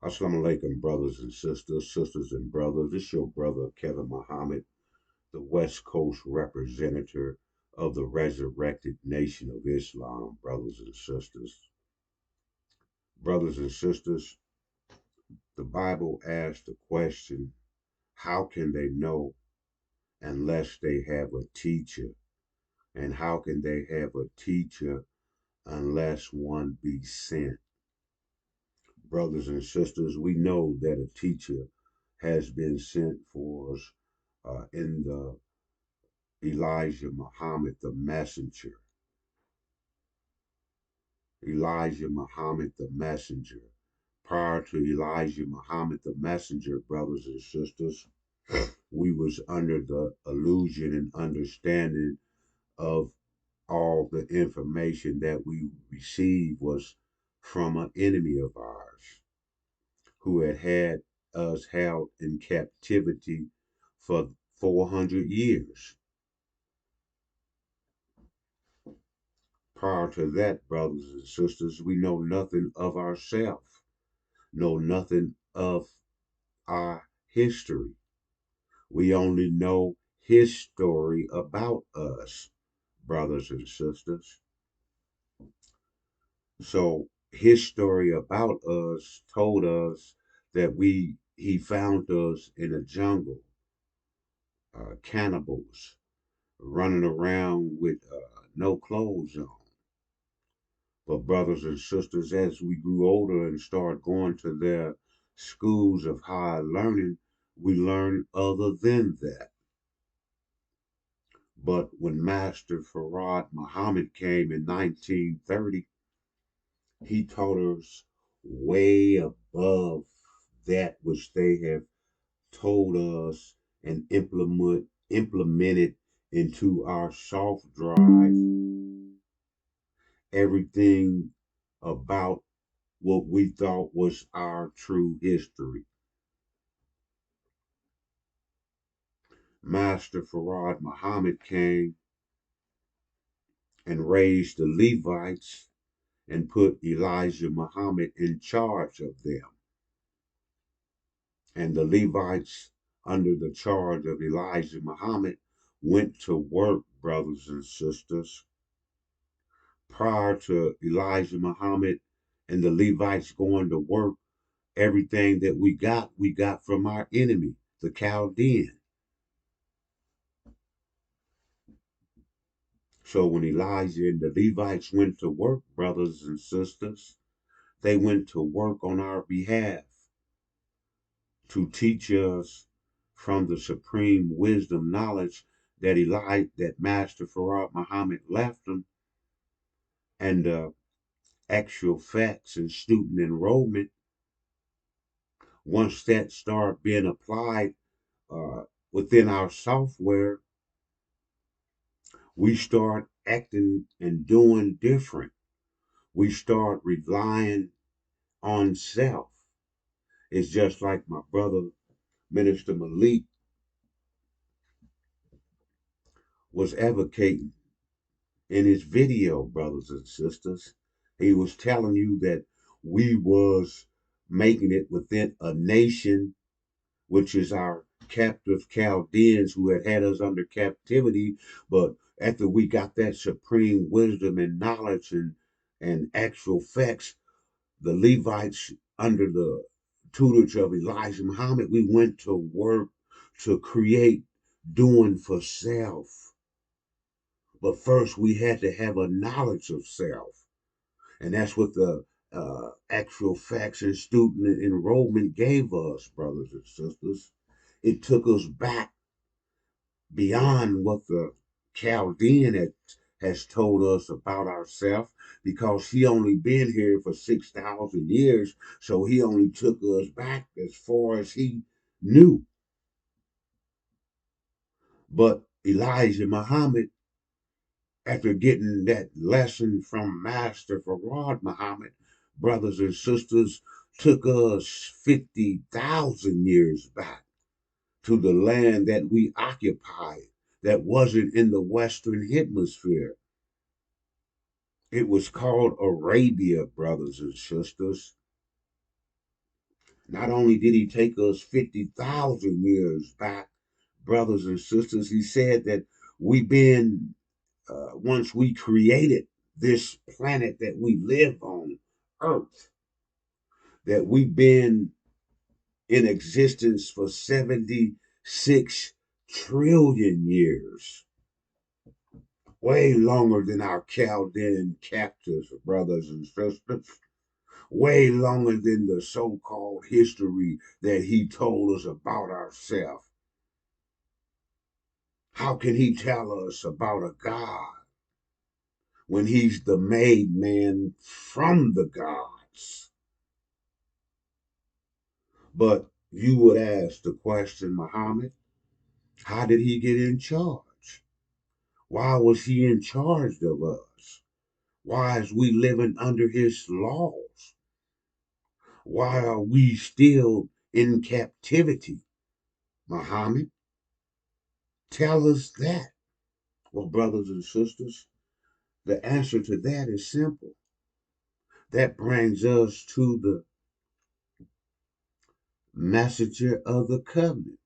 Assalamu alaikum, brothers and sisters, sisters and brothers. This is your brother Kevin Muhammad, the West Coast representative of the resurrected nation of Islam, brothers and sisters. Brothers and sisters, the Bible asks the question, how can they know unless they have a teacher? And how can they have a teacher unless one be sent? Brothers and sisters, we know that a teacher has been sent for us in the Elijah Muhammad the messenger. Elijah Muhammad the messenger. Prior to Elijah Muhammad the messenger, brothers and sisters, we was under the illusion and understanding of all the information that we received was from an enemy of ours who had us held in captivity for 400 years. Prior to that, brothers and sisters, we know nothing of ourselves, know nothing of our history. We only know his story about us, brothers and sisters. So his story about us told us that he found us in a jungle, cannibals running around with no clothes on. But brothers and sisters, as we grew older and started going to their schools of higher learning, we learned other than that. But when Master Farad Muhammad came in 1930, he taught us way above that which they have told us and implemented into our soft drive everything about what we thought was our true history. Master Farad Muhammad came and raised the Levites and put Elijah Muhammad in charge of them. And the Levites, under the charge of Elijah Muhammad, went to work, brothers and sisters. Prior to Elijah Muhammad and the Levites going to work, everything that we got from our enemy, the Chaldean. So when Elijah and the Levites went to work, brothers and sisters, they went to work on our behalf to teach us from the supreme wisdom knowledge that Master Farad Muhammad left them, and actual facts and student enrollment. Once that started being applied within our software, we start acting and doing different. We start relying on self. It's just like my brother, Minister Malik, was advocating in his video, brothers and sisters. He was telling you that we was making it within a nation, which is our captive Chaldeans who had us under captivity. But after we got that supreme wisdom and knowledge and actual facts, the Levites under the tutelage of Elijah Muhammad, we went to work to create doing for self. But first, we had to have a knowledge of self. And that's what the actual facts and student enrollment gave us, brothers and sisters. It took us back beyond what the Chaldean has told us about ourselves because he only been here for 6,000 years. So he only took us back as far as he knew. But Elijah Muhammad, after getting that lesson from Master Farad Muhammad, brothers and sisters, took us 50,000 years back to the land that we occupied that wasn't in the Western Hemisphere. It was called Arabia, brothers and sisters. Not only did he take us 50,000 years back, brothers and sisters, he said that we've been, once we created this planet that we live on, Earth, that we've been in existence for 76 trillion years. Way longer than our Chaldean captors, brothers and sisters. Way longer than the so-called history that he told us about ourselves. How can he tell us about a God when he's the made man from the gods? But you would ask the question, Muhammad, how did he get in charge? Why was he in charge of us? Why is we living under his laws? Why are we still in captivity, Muhammad? Tell us that. Well, brothers and sisters, the answer to that is simple. That brings us to the messenger of the covenant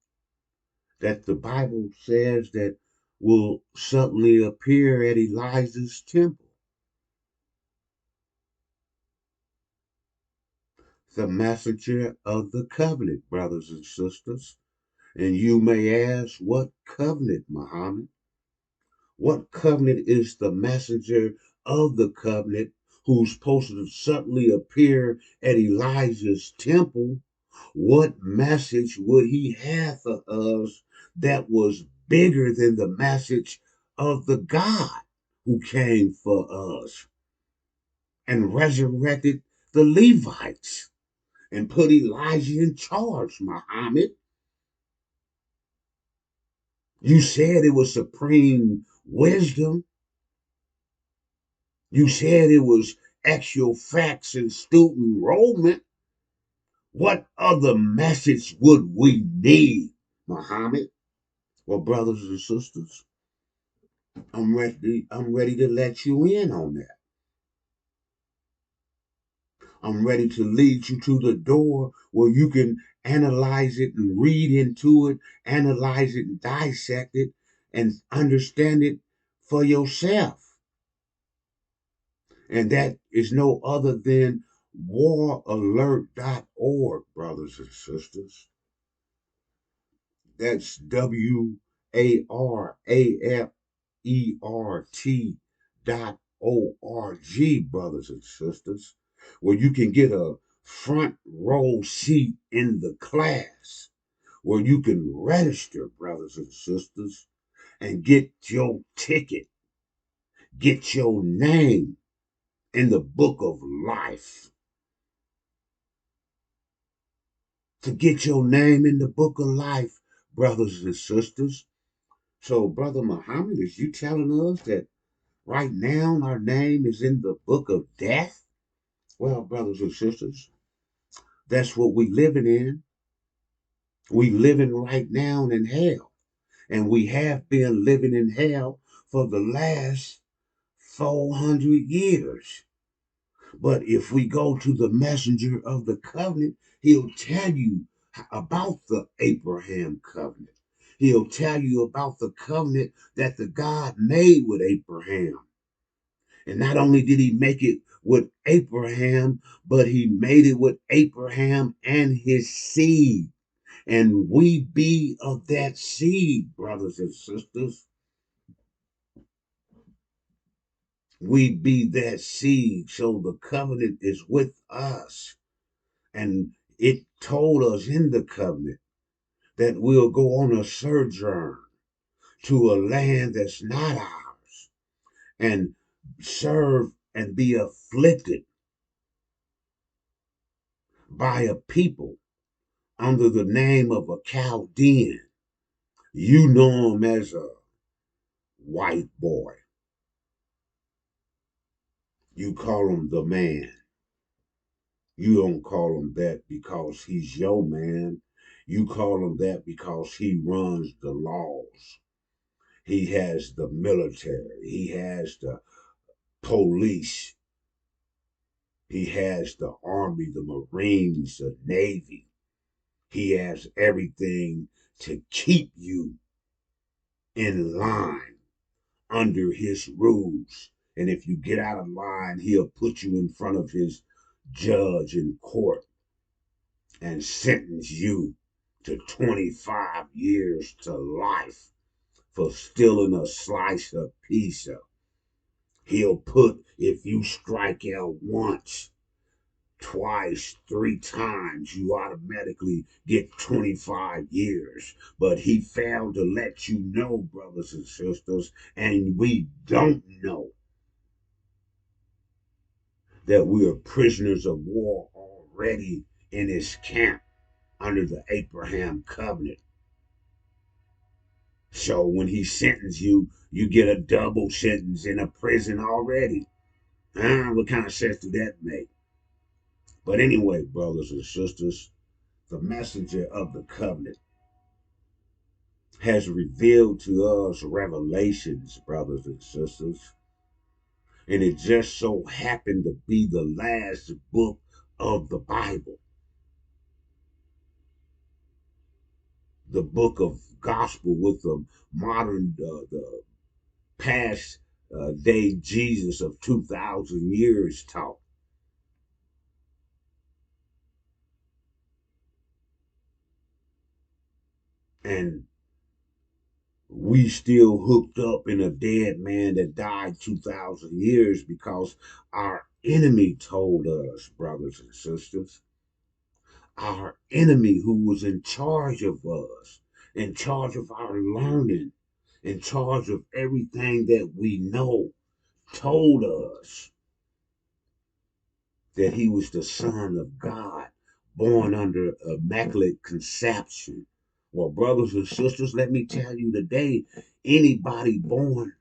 that the Bible says that will suddenly appear at Elijah's temple. The messenger of the covenant, brothers and sisters. And you may ask, what covenant, Muhammad? What covenant is the messenger of the covenant who's supposed to suddenly appear at Elijah's temple? What message would he have for us that was bigger than the message of the God who came for us and resurrected the Levites and put Elijah in charge, Muhammad? You said it was supreme wisdom. You said it was actual facts and student enrollment. What other message would we need, Muhammad? Well, brothers and sisters, I'm ready to let you in on that. I'm ready to lead you to the door where you can analyze it and read into it, analyze it and dissect it and understand it for yourself. And that is no other than waralert.org, brothers and sisters. That's WARALERT.org, brothers and sisters, where you can get a front row seat in the class, where you can register, brothers and sisters, and get your ticket, get your name in the book of life. To get your name in the book of life, brothers and sisters. So, Brother Muhammad, is you telling us that right now our name is in the book of death? Well, brothers and sisters, that's what we living in. We living right now in hell. And we have been living in hell for the last 400 years. But if we go to the messenger of the covenant, he'll tell you about the Abraham covenant. He'll tell you about the covenant that the God made with Abraham. And not only did he make it with Abraham, but he made it with Abraham and his seed. And we be of that seed, brothers and sisters. We be that seed. So the covenant is with us. And it told us in the covenant that we'll go on a sojourn to a land that's not ours and serve and be afflicted by a people under the name of a Chaldean. You know him as a white boy. You call him the man. You don't call him that because he's your man. You call him that because he runs the laws. He has the military. He has the police. He has the army, the Marines, the Navy. He has everything to keep you in line under his rules. And if you get out of line, he'll put you in front of his judge in court and sentence you to 25 years to life for stealing a slice of pizza. He'll put, if you strike out once, twice, three times, you automatically get 25 years. But he failed to let you know, brothers and sisters, and we don't know that we are prisoners of war already in his camp under the Abraham covenant. So when he sentenced you, you get a double sentence in a prison already. What kind of sense do that make? But anyway, brothers and sisters, the messenger of the covenant has revealed to us revelations, brothers and sisters. And it just so happened to be the last book of the Bible, the book of gospel with the modern, the past day Jesus of 2,000 years taught. And we still hooked up in a dead man that died 2,000 years because our enemy told us, brothers and sisters, our enemy who was in charge of us, in charge of our learning, in charge of everything that we know, told us that he was the Son of God, born under immaculate conception. Well, brothers and sisters, let me tell you today, anybody born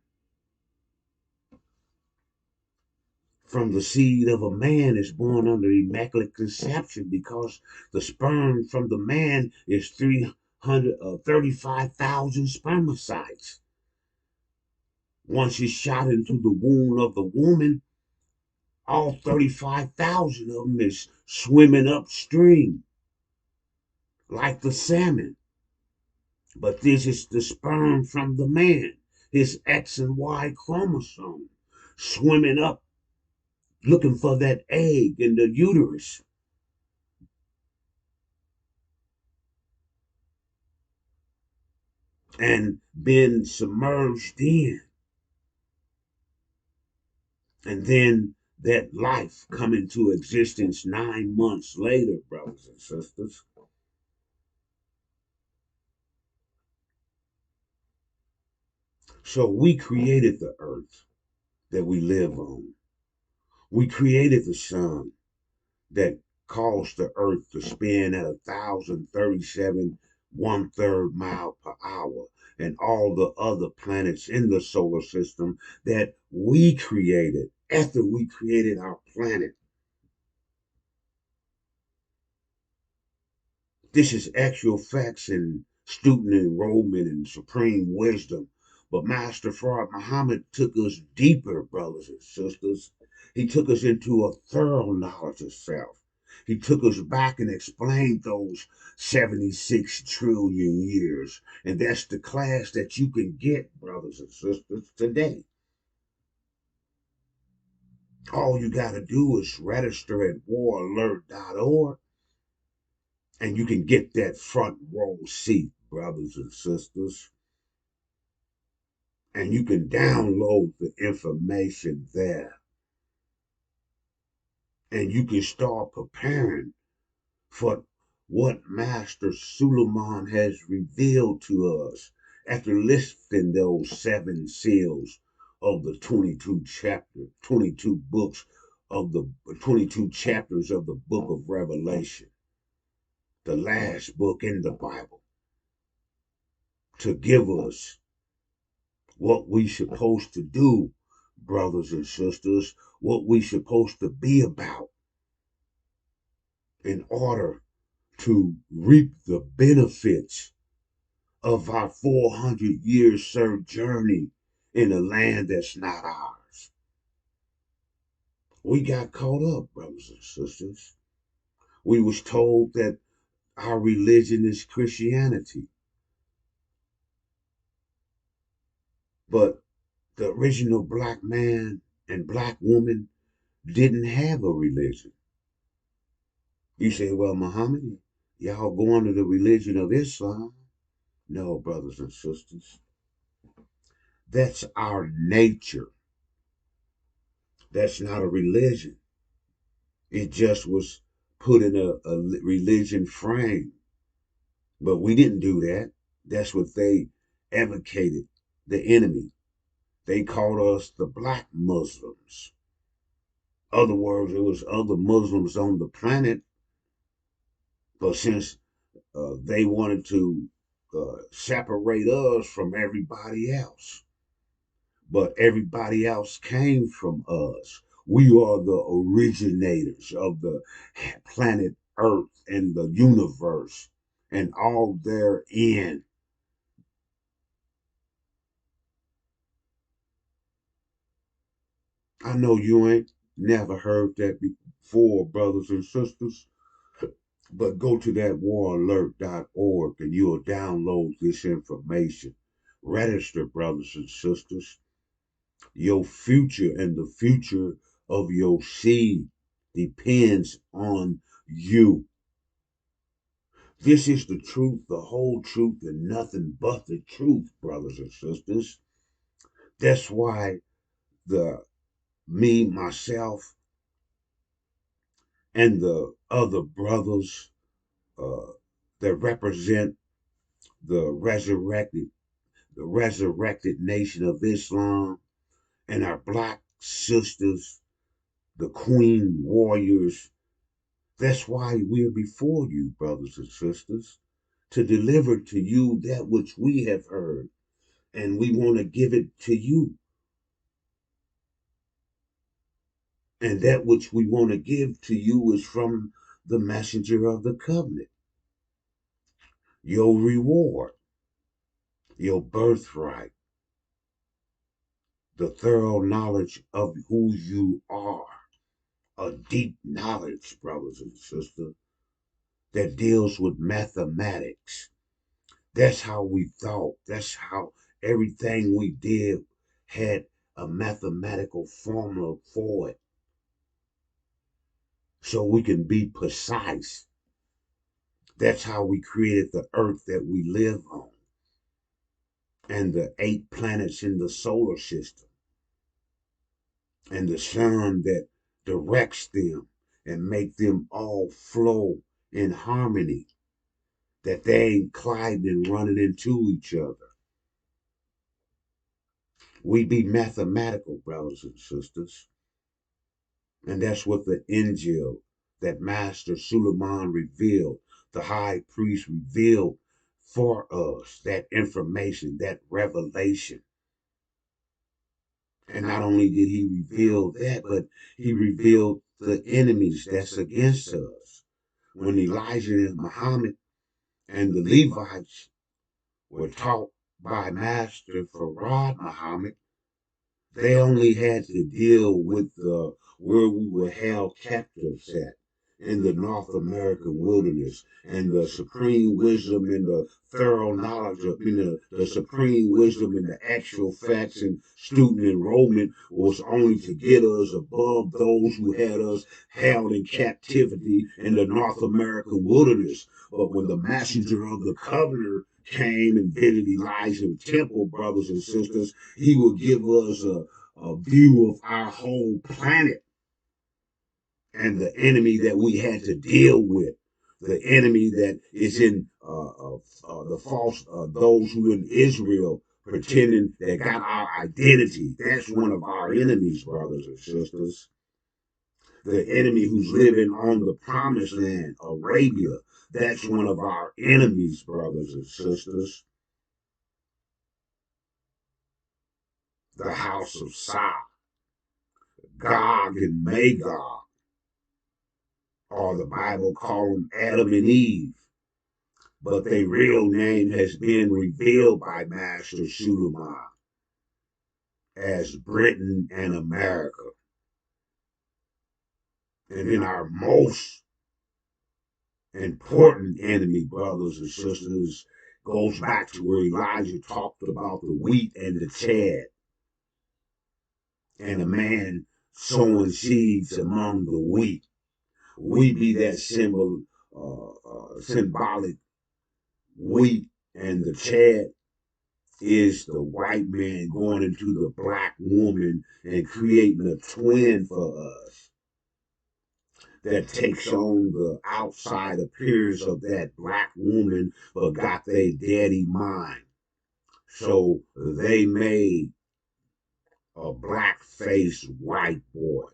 from the seed of a man is born under immaculate conception because the sperm from the man is 335,000 spermicides. Once it's shot into the womb of the woman, all 35,000 of them is swimming upstream like the salmon. But this is the sperm from the man, his X and Y chromosome, swimming up looking for that egg in the uterus. And been submerged in. And then that life come into existence 9 months later, brothers and sisters. So we created the earth that we live on. We created the sun that caused the earth to spin at 1,037 1/3 mile per hour, and all the other planets in the solar system that we created after we created our planet. This is actual facts and student enrollment and supreme wisdom. But Master Fard Muhammad took us deeper, brothers and sisters. He took us into a thorough knowledge of self. He took us back and explained those 76 trillion years. And that's the class that you can get, brothers and sisters, today. All you got to do is register at waralert.org and you can get that front row seat, brothers and sisters. And you can download the information there. And you can start preparing for what Master Suleiman has revealed to us after lifting those 7 seals of the 22 books of the 22 chapters of the book of Revelation, the last book in the Bible, to give us what we supposed to do, brothers and sisters, what we supposed to be about in order to reap the benefits of our 400-year sojourning in a land that's not ours. We got caught up, brothers and sisters. We was told that our religion is Christianity. But the original black man and black woman didn't have a religion. You say, well, Muhammad, y'all go under the religion of Islam. No, brothers and sisters. That's our nature. That's not a religion. It just was put in a religion frame. But we didn't do that. That's what they advocated, the enemy. They called us the black Muslims. Other words, it was other Muslims on the planet, but since they wanted to separate us from everybody else, but everybody else came from us. We are the originators of the planet Earth and the universe and all therein. I know you ain't never heard that before, brothers and sisters, but go to that waralert.org and you'll download this information. Register, brothers and sisters. Your future and the future of your seed depends on you. This is the truth, the whole truth, and nothing but the truth, brothers and sisters. That's why the me, myself, and the other brothers uh, that represent the resurrected nation of Islam, and our black sisters, the queen warriors. That's why we're before you, brothers and sisters, to deliver to you that which we have heard, and we want to give it to you. And that which we want to give to you is from the messenger of the covenant. Your reward, your birthright, the thorough knowledge of who you are, a deep knowledge, brothers and sisters, that deals with mathematics. That's how we thought. That's how everything we did had a mathematical formula for it. So we can be precise. That's how we created the earth that we live on and the 8 planets in the solar system and the sun that directs them and make them all flow in harmony, that they ain't colliding and running into each other. We be mathematical, brothers and sisters. And that's what the Injil that Master Suleiman revealed, the high priest revealed for us, that information, that revelation. And not only did he reveal that, but he revealed the enemies that's against us. When Elijah and Muhammad and the Levites were taught by Master Farad Muhammad, they only had to deal with where we were held captives at in the North American wilderness, and the supreme wisdom and the thorough knowledge of the supreme wisdom and the actual facts and student enrollment was only to get us above those who had us held in captivity in the North American wilderness. But when the messenger of the covenant came and visited Elijah's temple, brothers and sisters, he would give us a view of our whole planet and the enemy that we had to deal with, the enemy that is in the false, those who in Israel pretending they got our identity. That's one of our enemies, brothers and sisters. The enemy who's living on the promised land, Arabia, that's one of our enemies, brothers and sisters. The house of Sa, Gog and Magog, or the Bible call them Adam and Eve, but their real name has been revealed by Master Suleiman as Britain and America. And in our most important enemy, brothers and sisters, goes back to where Elijah talked about the wheat and the chad, and a man sowing seeds among the wheat. We be that symbolic wheat, and the chad is the white man going into the black woman and creating a twin for us that takes on the outside appearance of that black woman but got their daddy mind. So they made a black-faced white boy,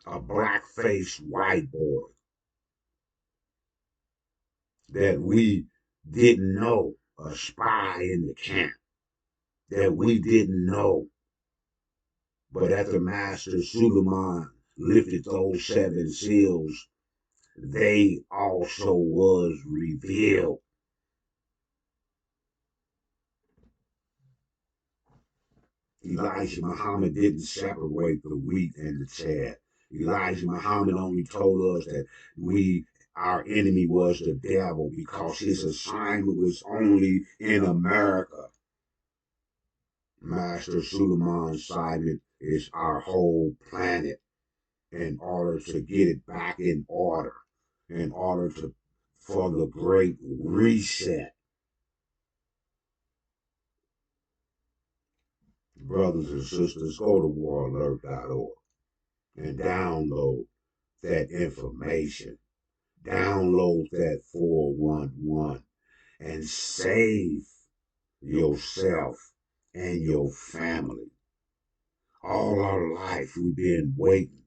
a black-faced white boy that we didn't know, a spy in the camp that we didn't know. But after Master Suleiman lifted those seven seals, they also was revealed. Elijah Muhammad didn't separate the wheat and the chaff. Elijah Muhammad only told us that our enemy was the devil because his assignment was only in America. Master Suleiman's assignment is our whole planet in order to get it back in order, in order to for the great reset. Brothers and sisters, go to waralert.org and download that information. Download that 411 and save yourself and your family. All our life we've been waiting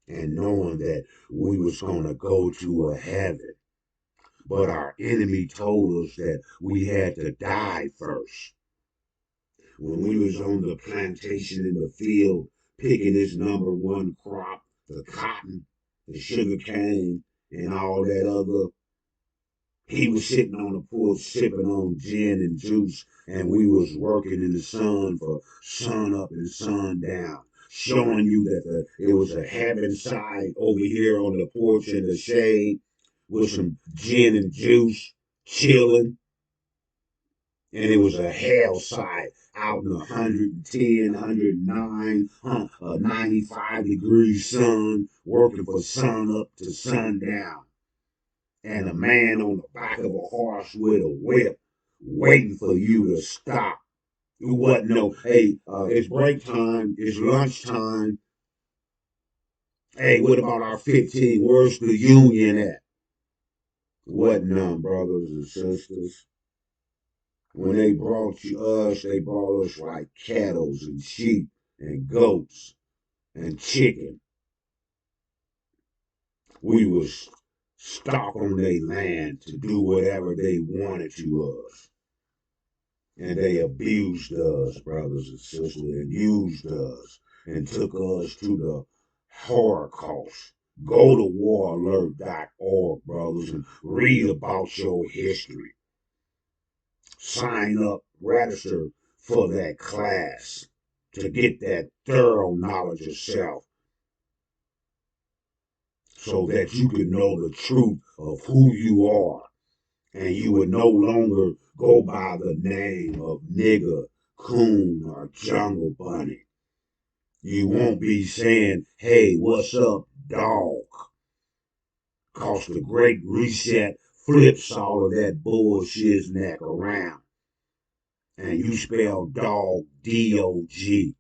and knowing that we was going to go to a heaven. But our enemy told us that we had to die first. When we was on the plantation in the field picking his number one crop, the cotton, the sugar cane, and all that other, he was sitting on the porch sipping on gin and juice, and we was working in the sun for sun up and sun down, showing you that it was a heaven side over here on the porch in the shade with some gin and juice, chilling, and it was a hell side out in 110, 109, 95 degrees sun, working for sun up to sundown. And a man on the back of a horse with a whip waiting for you to stop. It wasn't no, hey, it's break time, it's lunchtime. Hey, what about our 15? Where's the union at? What none, brothers and sisters. When they brought us, they brought us like cattle and sheep and goats and chicken. We was stock on their land to do whatever they wanted to us. And they abused us, brothers and sisters, and used us and took us to the Holocaust. Go to waralert.org, brothers, and read about your history. Sign up, register for that class to get that thorough knowledge of self so that you can know the truth of who you are, and you would no longer go by the name of nigger, coon, or jungle bunny. You won't be saying, hey, what's up, dog? Cause the great reset flips all of that bullshit neck around. And you spell dog D-O-G.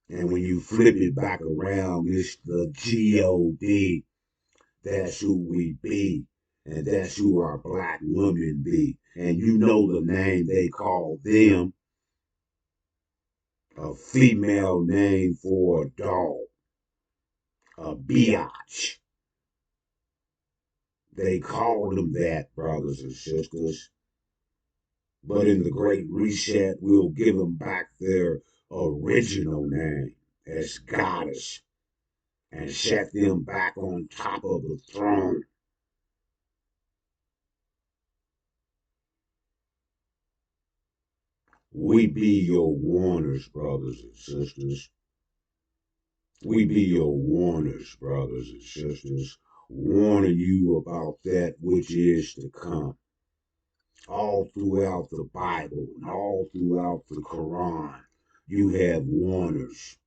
And when you flip it back around, it's the G-O-D. That's who we be. And that's who our black women be. And you know the name they call them. A female name for a dog. A biatch. They called them that, brothers and sisters. But in the Great Reset, we'll give them back their original name as goddess and set them back on top of the throne. We be your warners, brothers and sisters. We be your warners, brothers and sisters, warning you about that which is to come. All throughout the Bible and all throughout the Quran, you have warners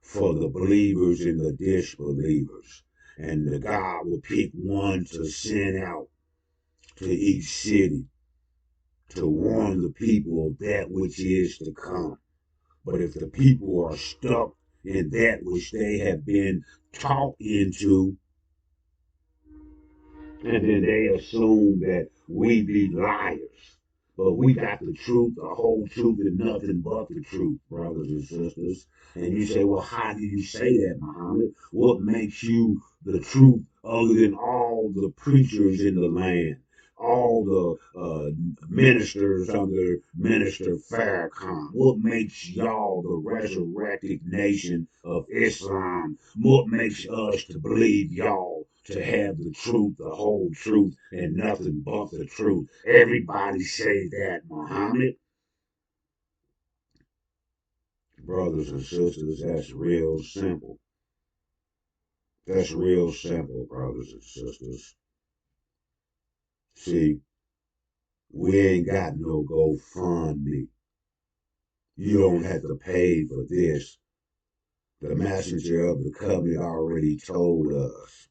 for the believers and the disbelievers. And the God will pick one to send out to each city to warn the people of that which is to come. But if the people are stuck in that which they have been taught into, and then they assume that we be liars. But we got the truth, the whole truth, and nothing but the truth, brothers and sisters. And you say, well, how do you say that, Muhammad? What makes you the truth other than all the preachers in the land? All the ministers under Minister Farrakhan. What makes y'all the resurrected nation of Islam? What makes us to believe y'all to have the truth, the whole truth, and nothing but the truth? Everybody say that, Muhammad. Brothers and sisters, that's real simple. That's real simple, brothers and sisters. See, we ain't got no GoFundMe. You don't have to pay for this. The messenger of the covenant already told us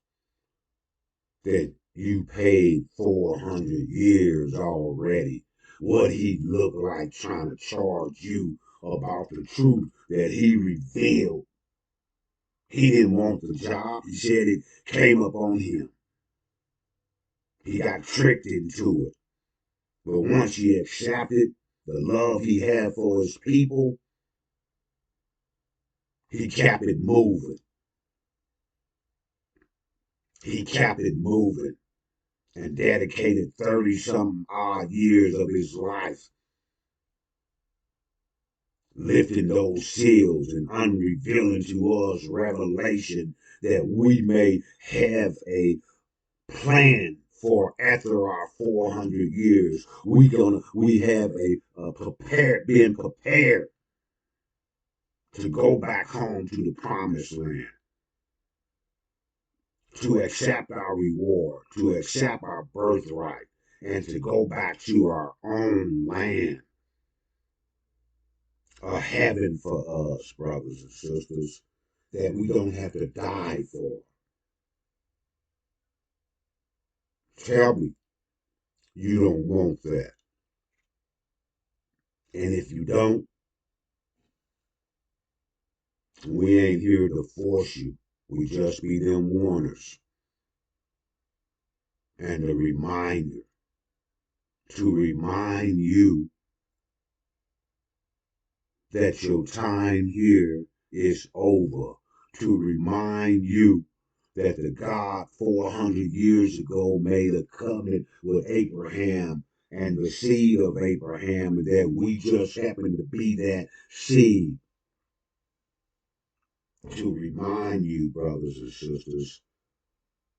that you paid 400 years already. What he looked like trying to charge you about the truth that he revealed. He didn't want the job. He said it came up on him. He got tricked into it. But once he accepted the love he had for his people, he kept it moving. He kept it moving and dedicated 30 some odd years of his life lifting those seals and unrevealing to us revelation that we may have a plan for after our 400 years. We have been prepared to go back home to the promised land, to accept our reward, to accept our birthright, and to go back to our own land. A heaven for us, brothers and sisters, that we don't have to die for. Tell me you don't want that. And if you don't, we ain't here to force you. We just be them warners and a reminder to remind you that your time here is over. To remind you that the God 400 years ago made a covenant with Abraham and the seed of Abraham, and that we just happen to be that seed. To remind you, brothers and sisters,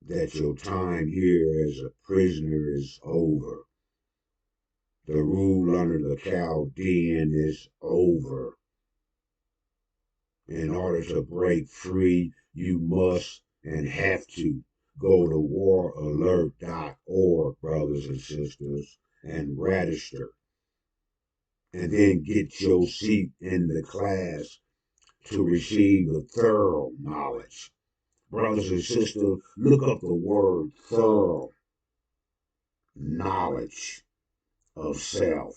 that your time here as a prisoner is over. The rule under the Chaldean is over. In order to break free, you must and have to go to waralert.org, brothers and sisters, and register. And then get your seat in the class to receive the thorough knowledge. Brothers and sisters, look up the word thorough knowledge of self.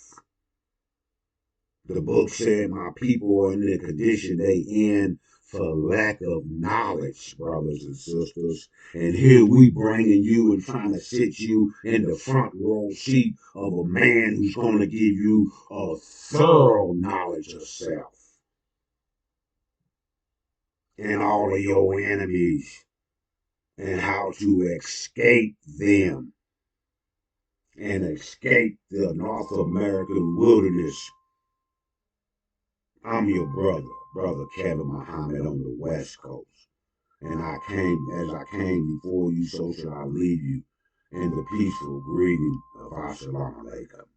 The book said, my people are in the condition they in for lack of knowledge, brothers and sisters. And here we bringing you and trying to sit you in the front row seat of a man who's going to give you a thorough knowledge of self and all of your enemies and how to escape them and escape the North American wilderness. I'm your brother Kevin Muhammad on the West Coast. And as I came before you, so shall I leave you in the peaceful greeting of Assalamu alaikum.